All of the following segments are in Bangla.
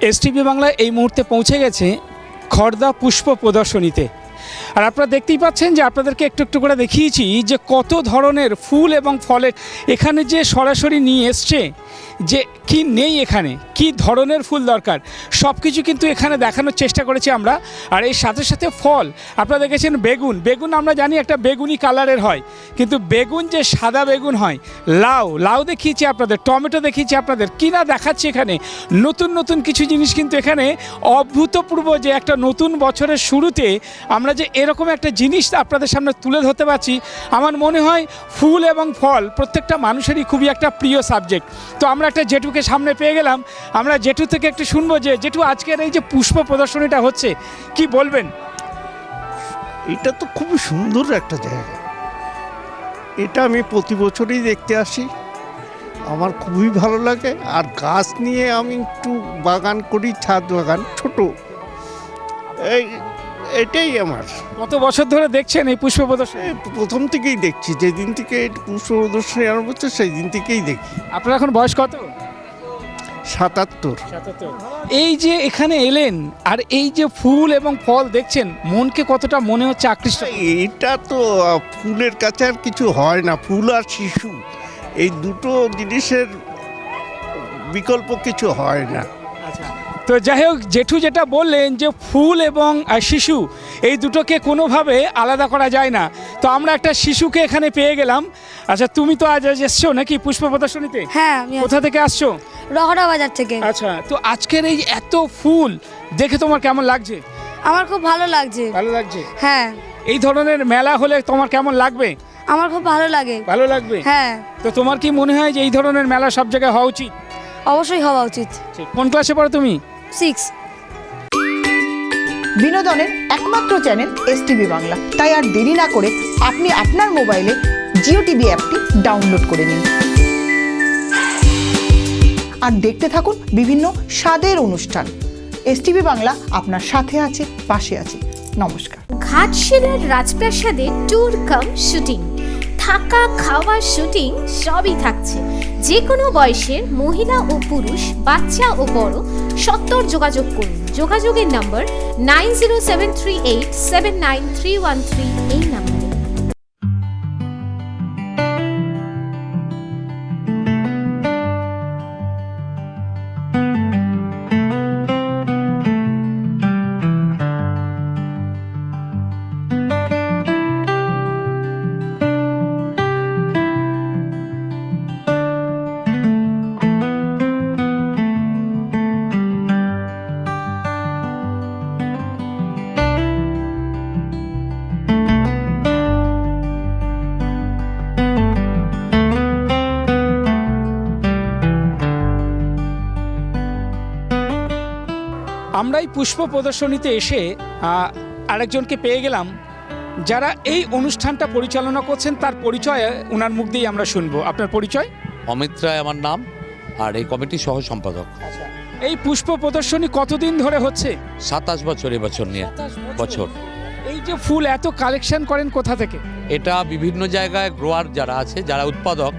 এসটিভি বাংলা এই মুহূর্তে পৌঁছে গেছে খড়দা পুষ্প প্রদর্শনীতে। আর আপনারা দেখতেই পাচ্ছেন যে আপনাদেরকে একটু একটু করে দেখিয়েছি যে কত ধরনের ফুল এবং ফলের এখানে যে সরাসরি নিয়ে এসছে, যে কি নেই এখানে, কি ধরনের ফুল দরকার, সব কিছু কিন্তু এখানে দেখানোর চেষ্টা করেছি আমরা। আর এর সাথে সাথে ফল আপনারা দেখেছেন, বেগুন, বেগুন আমরা জানি একটা বেগুনি কালারের হয়, কিন্তু বেগুন যে সাদা বেগুন হয়, লাউ দেখিয়েছি আপনাদের, টমেটো দেখিয়েছি আপনাদের, কি না দেখাচ্ছি এখানে নতুন নতুন কিছু জিনিস। কিন্তু এখানে অভূতপূর্ব যে একটা নতুন বছরের শুরুতে আমরা যে এরকম একটা জিনিস আপনাদের সামনে তুলে ধরতে পারছি, আমার মনে হয় ফুল এবং ফল প্রত্যেকটা মানুষেরই খুবই একটা প্রিয় সাবজেক্ট। তো আমরা একটা জেঠুকে সামনে পেয়ে গেলাম, আমরা জেঠু থেকে একটু শুনবো যে জেঠু আজকের এই যে পুষ্প প্রদর্শনীটা হচ্ছে কি বলবেন? এটা তো খুবই সুন্দর একটা জায়গা, এটা আমি প্রতি বছরই দেখতে আসি, আমার খুবই ভালো লাগে। আর গাছ নিয়ে আমি একটু বাগান করি, ছাদ বাগান ছোট, এটাই আমার। কত বছর ধরে দেখছেন এই পুষ্প প্রদর্শনী? প্রথম থেকেই দেখছি, যেদিন থেকে পুষ্প প্রদর্শনী আরম্ভ হচ্ছে সেই দিন থেকেই দেখি। আপনার এখন বয়স কত? ৭৭। এই যে এখানে এলেন আর এই যে ফুল এবং ফল দেখছেন, মনকে কতটা মনে হচ্ছে আকৃষ্ট? এটা তো ফুলের কাছে আর কিছু হয় না, ফুল আর শিশু এই দুটো জিনিসের বিকল্প কিছু হয় না। তো যাই হোক, জেঠু যেটা বললেন যে ফুল এবং শিশু এই দুটোকে কোনোভাবে আলাদা করা যায় না, তো আমরা একটা শিশুকে এখানে পেয়ে গেলাম। আচ্ছা, তুমি তো আজ এসছো নাকি পুষ্প প্রদর্শনীতে? হ্যাঁ, আমি কোথা থেকে আসছো? রহড়া বাজার থেকে। আচ্ছা, তো আজকের এই এত ফুল দেখে তোমার কেমন লাগছে? আমার খুব ভালো লাগছে। ভালো লাগছে? হ্যাঁ। এই ধরনের মেলা হলে তোমার কেমন লাগবে? আমার খুব ভালো লাগে। ভালো লাগবে? হ্যাঁ। তো তোমার কি মনে হয় যে এই ধরনের মেলা সব জায়গায় হওয়া উচিত? অবশ্যই হওয়া উচিত। কোন ক্লাসে পড়ো তুমি? 6। বিনোদনের একমাত্র চ্যানেল এসটিভি বাংলা, তাই আর দেরি না করে আপনি আপনার মোবাইলে জিও টিভি অ্যাপটি ডাউনলোড করে নিন আর দেখতে থাকুন বিভিন্ন স্বাদের অনুষ্ঠান। এসটিভি বাংলা আপনার সাথে আছে, পাশে আছে। নমস্কার। ঘাটশিলার রাজপ্রাসাদে ট্যুর কাম শুটিং, থাকা খাওয়া শুটিং সবই থাকছে। যে কোনো বয়সের মহিলা ও পুরুষ, বাচ্চা ও বড় সত্বর যোগাযোগ করুন। যোগাযোগের নম্বর 9073879313 এই নম্বরে। আমরা এই পুষ্প প্রদর্শনীতে এসে আরেকজনকে পেয়ে গেলাম, যারা এই অনুষ্ঠানটা পরিচালনা করছেন, তার পরিচয় ওনার মুখ দিয়েই আমরা শুনবো। আপনার পরিচয়? অমিত রায় আমার নাম, আর এই কমিটির সহ সম্পাদক। এই পুষ্প প্রদর্শনী কতদিন ধরে হচ্ছে? 27 বছর এবছর নিয়ে বছর। এই যে ফুল এত কালেকশন করেন কোথা থেকে? এটা বিভিন্ন জায়গায় গ্রোয়ার যারা আছে, যারা উৎপাদক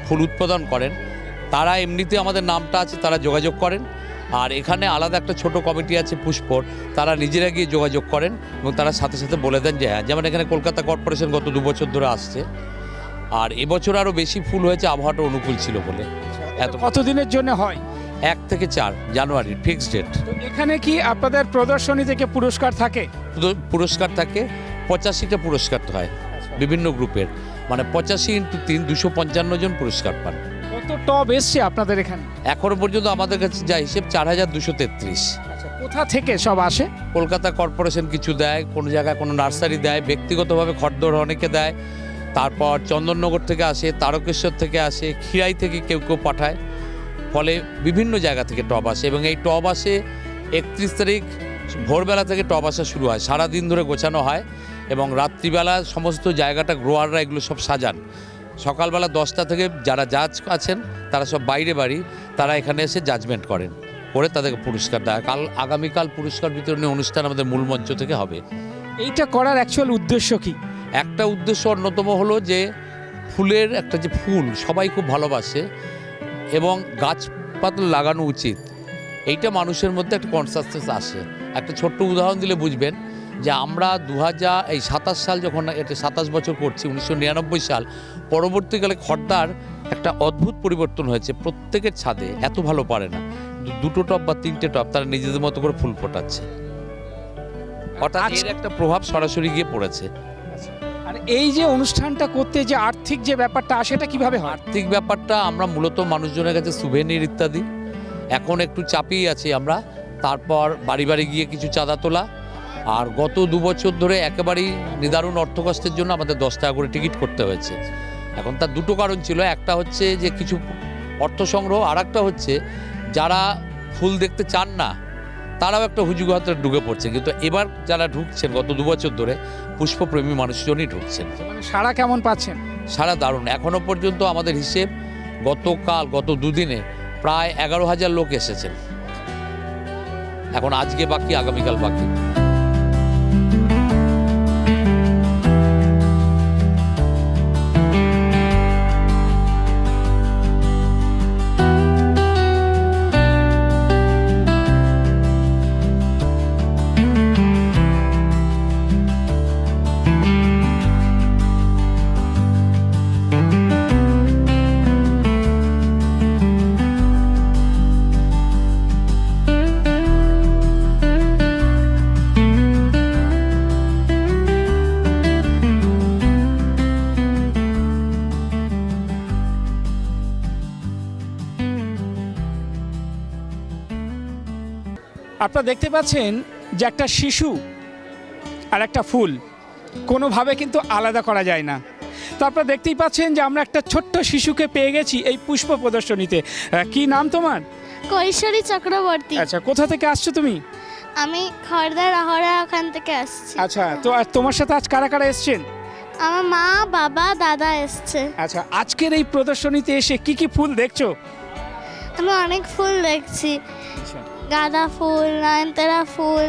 ফুল উৎপাদন করেন, তারা এমনিতে আমাদের নামটা আছে, তারা যোগাযোগ করেন। আর এখানে আলাদা একটা ছোট কমিটি আছে পুষ্পর, তারা নিজেরা গিয়ে যোগাযোগ করেন এবং তারা সাথে সাথে বলে দেন যে হ্যাঁ। যেমন এখানে কলকাতা কর্পোরেশন গত 2 বছর ধরে আসছে, আর এবছর আরও বেশি ফুল হয়েছে, আবহাওয়াটা অনুকূল ছিল বলে। এত কতদিনের জন্য হয়? 1 থেকে 4 জানুয়ারি ফিক্সড ডেট। এখানে কি আপনাদের প্রদর্শনী থেকে পুরস্কার থাকে? পুরস্কার থাকে, 85টা পুরস্কার হয় বিভিন্ন গ্রুপের, মানে 85 × 3 255 জন পুরস্কার পান। কত টব এসছে আপনাদের এখানে এখনো পর্যন্ত? আমাদের কাছে যা হিসেব 4233। কোথা থেকে সব আসে? কলকাতা কর্পোরেশন কিছু দেয়, কোনো জায়গায় কোনো নার্সারি দেয়, ব্যক্তিগতভাবে খড়দর অনেকে দেয়, তারপর চন্দননগর থেকে আসে, তারকেশ্বর থেকে আসে, খিরাই থেকে কেউ কেউ পাঠায়। ফলে বিভিন্ন জায়গা থেকে টব আসে, এবং এই টব আসে 31 তারিখ ভোরবেলা থেকে টব আসা শুরু হয়, সারাদিন ধরে গোছানো হয়, এবং রাত্রিবেলা সমস্ত জায়গাটা গ্রোয়াররা এগুলো সব সাজান। সকালবেলা 10টা থেকে যারা জাজ আছেন তারা সব বাইরে বাড়ি, তারা এখানে এসে জাজমেন্ট করেন, করে তাদেরকে পুরস্কার দেয়। আগামীকাল পুরস্কার বিতরণী অনুষ্ঠান আমাদের মূল মঞ্চ থেকে হবে। এইটা করার অ্যাকচুয়াল উদ্দেশ্য কি? একটা উদ্দেশ্য অন্যতম হলো যে ফুলের একটা যে ফুল সবাই খুব ভালোবাসে, এবং গাছপালা লাগানো উচিত। এইটা মানুষের মধ্যে একটা কনসাসনেস আসে। একটা ছোট্ট উদাহরণ দিলে বুঝবেন যে আমরা 2027 সাল যখন এটা 27 বছর করছি, 1999 সাল, পরবর্তীকালে খড়দার একটা অদ্ভুত পরিবর্তন হয়েছে। প্রত্যেকের ছাদে এত ভালো পারে না, দুটো টব বা তিনটে টব তারা নিজেদের মতো করে ফুল ফোটাচ্ছে। অর্থাৎ এর একটা প্রভাব সরাসরি গিয়ে পড়েছে। আর এই যে অনুষ্ঠানটা করতে যে আর্থিক যে ব্যাপারটা সেটা কিভাবে হয়? আর্থিক ব্যাপারটা আমরা মূলত মানুষজনের কাছে সুভেনির ইত্যাদি, এখন একটু চাপিয়ে আছি আমরা। তারপর বাড়ি বাড়ি গিয়ে কিছু চাঁদা তোলা, আর গত 2 বছর ধরে একেবারেই নিদারুণ অর্থকষ্টের জন্য আমাদের 10 টাকা করে টিকিট করতে হয়েছে। এখন তার দুটো কারণ ছিল, একটা হচ্ছে যে কিছু অর্থ সংগ্রহ, আর একটা হচ্ছে যারা ফুল দেখতে চান না তারাও একটা হুজুগতে ঢুকে পড়ছে। কিন্তু এবার যারা ঢুকছেন গত 2 বছর ধরে পুষ্পপ্রেমী মানুষজনই ঢুকছেন। মানে সাড়া কেমন পাচ্ছেন? সারা দারুণ। এখনও পর্যন্ত আমাদের হিসেব গত 2 দিনে প্রায় 11,000 লোক এসেছেন। এখন আজকে বাকি, আগামীকাল বাকি। আপনারা দেখতে পাচ্ছেন যে একটা শিশু আর একটা ফুল কোনোভাবে কিন্তু আলাদা করা যায় না। তো আপনারা দেখতেই পাচ্ছেন যে আমরা একটা ছোট্ট শিশুকে পেয়ে গেছি এই পুষ্প প্রদর্শনীতে। কি নাম তোমার? কৈশোরী চক্রবর্তী। আচ্ছা, কোথা থেকে আসছো তুমি? আমি খড়দার আহরা ওখান থেকে আসছি। আচ্ছা, তো আর তোমার সাথে আজ কারা কারা এসছেন? আমার মা, বাবা, দাদা এসছে। আচ্ছা, আজকের এই প্রদর্শনীতে এসে কি কি ফুল দেখছো? আমি অনেক ফুল দেখছি, গাঁদা ফুল, নয়নতারা ফুল,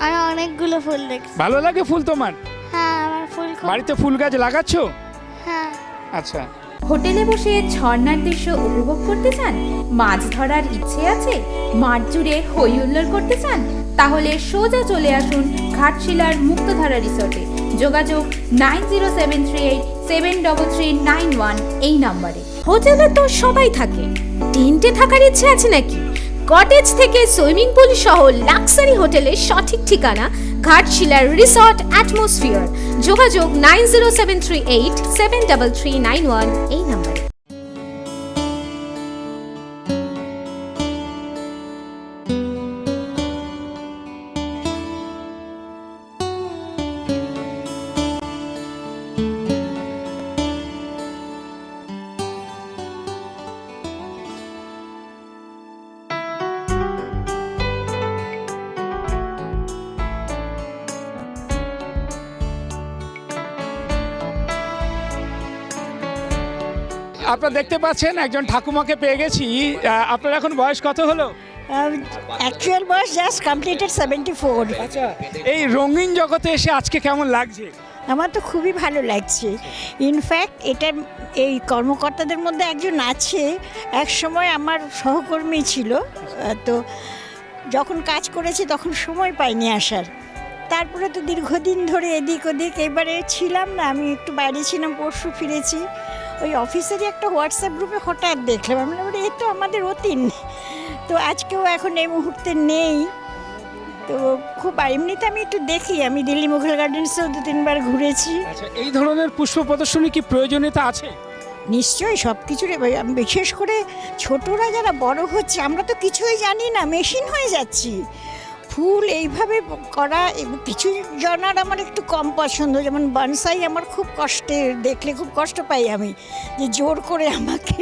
আর অনেকগুলো ফুল দেখছি। ভালো লাগে ফুল তোমার? হ্যাঁ, আমার ফুল খুব। বাড়িতে ফুল গাছ লাগাচ্ছো? হ্যাঁ। আচ্ছা, হোটেলে বসে ঝর্ণার দৃশ্য উপভোগ করতে চান? মাছ ধরার ইচ্ছে আছে? মাঠ জুড়ে হই হুল্লোড় করতে চান? তাহলে সোজা চলে আসুন ঘাটশিলার মুক্তধারা রিসর্টে। যোগাযোগ 9073873391 এই নম্বরে। হোটেলে তো সবাই থাকে, টেন্টে থাকার ইচ্ছে আছে নাকি? কটেজ থেকে সুইমিং পুল সহ লাক্সারি হোটেলের সঠিক ঠিকানা ঘাটশিলার রিসর্ট অ্যাটমসফিয়ার। যোগাযোগ 9073873391 এই নম্বরে। আপনারা দেখতে পাচ্ছেন একজন ঠাকুমাকে পেয়ে গেছি। আপনার এখন বয়স কত হলো? অ্যাকচুয়াল বয়স জাস্ট কমপ্লিটেড 74। আচ্ছা, এই রঙিন জগতে এসে আজকে কেমন লাগছে? আমার তো খুবই ভালো লাগছে। ইনফ্যাক্ট এটার এই কর্মকর্তাদের মধ্যে একজন আছে, এক সময় আমার সহকর্মী ছিল। তো যখন কাজ করেছি তখন সময় পাইনি আসার। তারপরে তো দীর্ঘদিন ধরে এদিক ওদিক, এবারে ছিলাম না, আমি একটু বাইরে ছিলাম, পরশু ফিরেছি। ওই অফিসেরই একটা হোয়াটসঅ্যাপ গ্রুপে হঠাৎ দেখলাম, আমি বললাম এ তো আমাদের অতীন। তো আজকেও এখন এই মুহূর্তে নেই। তো খুব এমনিতে আমি একটু দেখি, আমি দিল্লি মুঘল গার্ডেন্সেও 2-3 বার ঘুরেছি। আচ্ছা, এই ধরনের পুষ্প প্রদর্শনী কি প্রয়োজনীয়তা আছে? নিশ্চয়ই, সব কিছুর, বিশেষ করে ছোটরা যারা বড় হচ্ছে, আমরা তো কিছুই জানি না, মেশিন হয়ে যাচ্ছি। ফুল এইভাবে করা কিছু জনার আমার একটু কম পছন্দ, যেমন বনসাই আমার খুব কষ্টের, দেখলে খুব কষ্ট পাই আমি, যে জোর করে আমাকে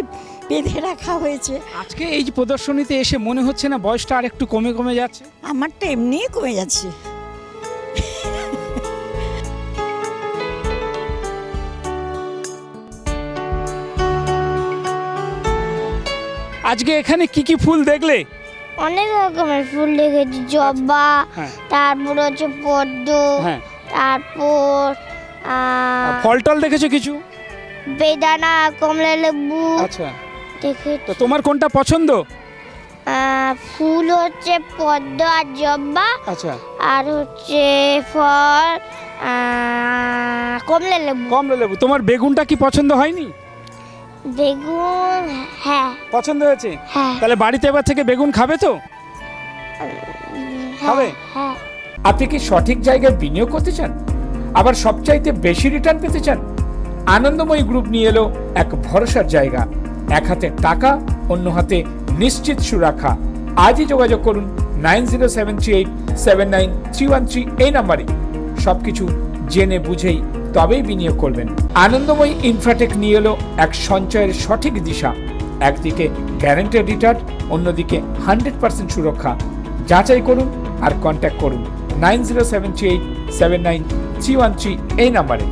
বেঁধে রাখা হয়েছে। আজকে এই যে প্রদর্শনীতে এসে মনে হচ্ছে না বয়সটা আর একটু কমে কমে যাচ্ছে? আমার তো এমনিই কমে যাচ্ছে। আজকে এখানে কি কি ফুল দেখলে? অনেক রকমের ফুল দেখেছি, জবা, হ্যাঁ। তারপর হচ্ছে পদ্ম, হ্যাঁ। তারপর ফল টল দেখেছো কিছু? বেদানা, কমলা লেবু আচ্ছা, দেখেছি। তো তোমার কোনটা পছন্দ? ফুল হচ্ছে পদ্ম আর জবা, আচ্ছা, আর হচ্ছে ফল কমলা লেবু। কমলা লেবু। তোমার বেগুনটা কি পছন্দ হয়নি? বেগুন হ্যাঁ পছন্দ হয়েছে? হ্যাঁ তাহলে বাড়িতে এবার থেকে বেগুন খাবে তো? খাবে? হ্যাঁ। আপনি কি সঠিক জায়গায় বিনিয়োগ করতে চান, আবার সবচাইতে বেশি রিটার্ন পেতে চান? আনন্দময়ী গ্রুপ নিয়ে এলো এক ভরসার জায়গা। এক হাতে টাকা, অন্য হাতে নিশ্চিত সুরক্ষা। আজই যোগাযোগ করুন 9073879313 এই নাম্বারে। সবকিছু জেনে বুঝেই তবেই বিনিয়োগ করবেন। আনন্দময়ী ইনফ্রাটেক নিয়ে এলো এক সঞ্চয়ের সঠিক দিশা। একদিকে গ্যারান্টেড রিটার্ন, অন্যদিকে 100% সুরক্ষা। যাচাই করুন আর কন্ট্যাক্ট করুন 9073879313 এই নাম্বারে।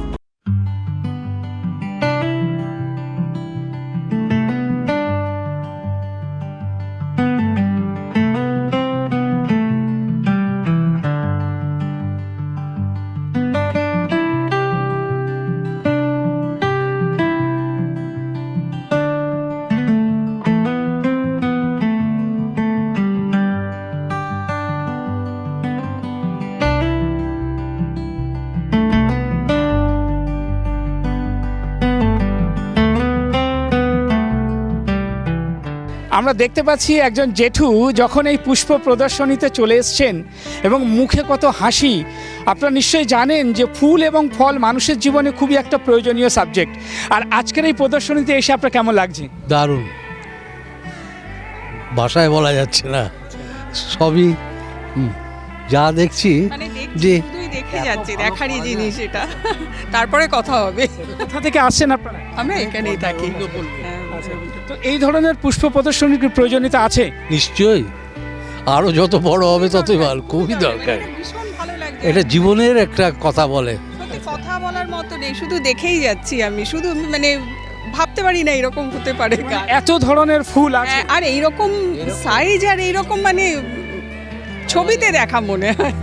আমরা দেখতে পাচ্ছি একজন জেঠু যখন এই পুষ্প প্রদর্শনীতে চলে এসছেন এবং মুখে কত হাসি। আপনারা নিশ্চয়ই জানেন যে ফুল এবং ফল মানুষের জীবনে খুবই একটা প্রয়োজনীয় সাবজেক্ট। আর আজকের এই প্রদর্শনীতে এসে আপনার কেমন লাগছে? দারুণ, ভাষায় বলা যাচ্ছে না। সবই যা দেখছি যে দেখে যাচ্ছি, দেখারই জিনিস এটা, তারপরে কথা হবে। কোথা থেকে আসছেন আপনারা? আমরা এখানেই থাকি। তো এই ধরনের পুষ্প প্রদর্শনীর কি প্রয়োজনীয়তা আছে? নিশ্চয়ই, আরো যত বড় হবে ততই ভালো, খুবই দরকার। ভীষণ ভালো লাগছে, এটা জীবনের একটা কথা বলে। সত্যি কথা বলার মতো নেই, শুধু দেখেই যাচ্ছি আমি, শুধু মানে ভাবতে পারি না এরকম হতে পারে গাছ। এত ধরনের ফুল আছে, আর এইরকম সাইজ আর এইরকম মানে ছবিতে দেখা মনে হয়।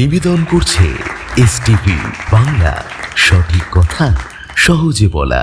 নিবেদন করছে এসটিভি বাংলা, সঠিক কথা সহজে বলা।